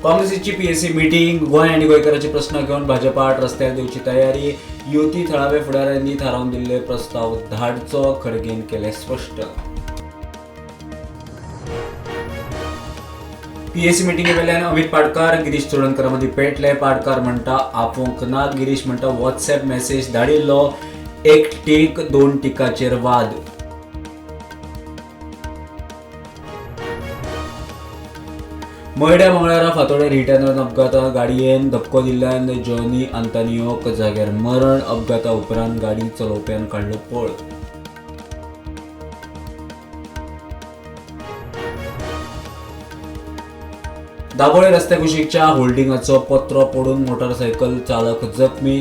काँग्रेसीची PSC meeting, Goa आनी गोंयकारांचे प्रश्न घेवन भाजपा आड रस्त्यार देवची तयारी, युती थळाव्या फुडाऱ्यांनी थारावन दिल्ले प्रस्ताव धाडचो, खरगेन केले स्पश्ट. पीएससी मिटिंगे वेल्यान अमित पाडकार, गिरीश चोडणकरा मदीं पेटले. पाडकार म्हणटा आपोवंक ना, गिरीश म्हणटा व्हॉट्सॲप मेसेज धाडिल्लो. एक टीक दोन टिकाचेर वाद. मयड्या मंगळारा फातोड्यार हिट अँड रन अपघातांत गाडयेन धपको दिल्ल्यान जॉनी आंतानियोक जाग्यार मरण. अपघाता उपरांत गाडी चलोवप्यान काडलो पळ. दाबोळे रस्त्या कुशीकच्या होल्डिंगाचो पत्रो पडून मोटारसायकल चालक जखमी.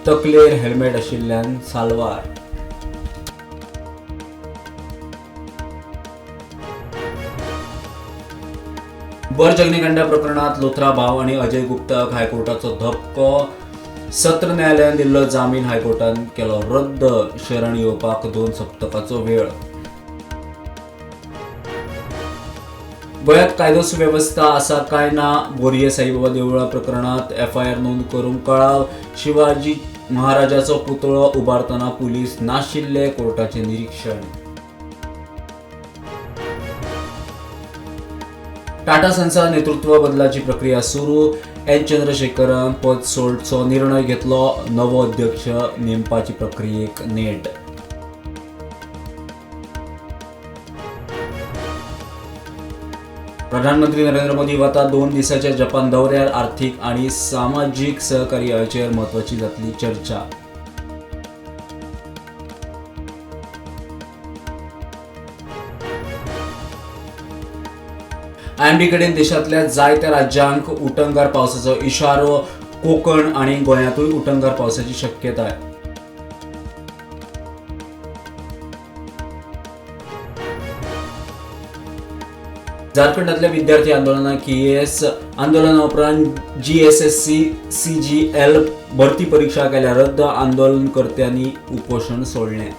तकलेर हेल्मेट आशिल्ल्यान साल्वार. बर्ज अग्निकांड प्रकरणात लोथरा भाव आणि अजय गुप्ताक हायकोर्टाचो धपको. सत्र न्यायालयान दिल्लो जामीन हायकोर्टान केलो रद्द. शरण येवपाक 2 सप्तकाचो वेळ. गोंयांत कायदो सुवेवस्था आसा काय ना, बोरये साईबाबा देवळा प्रकरणात एफआयआर नोंद करूंक कळाव. शिवाजी महाराजाचो पुतळो उबारतना पुलीस नाशिल्ले, कोर्टाचे निरीक्षण. टाटा सन्सा नेतृत्व बदलाची प्रक्रिया सुरू. एन चंद्रशेखरान पद सोडचो निर्णय घेतलो. नवो अध्यक्ष नेमपाची प्रक्रियेक नेट. प्रधानमंत्री नरेंद्र मोदी वता 2 दिसांच्या जपान दौऱ्यार. आर्थीक आणि सामाजीक सहकार्याचेर म्हत्वाची जातली चर्चा. आयएमडी कडेन देशांतल्या जायत्या राज्यांक उटंगार पावसाचो इशारो. कोकण आणि गोंयांतूय उटंगार पावसाची शक्यताय. झारखंडातल्या विद्यार्थी आंदोलनाक केएस आंदोलना उपरांत जीएसएससी सीजीएल भरती परीक्षा केल्या रद्द. आंदोलनकर्त्यांनी उपोषण सोडलें.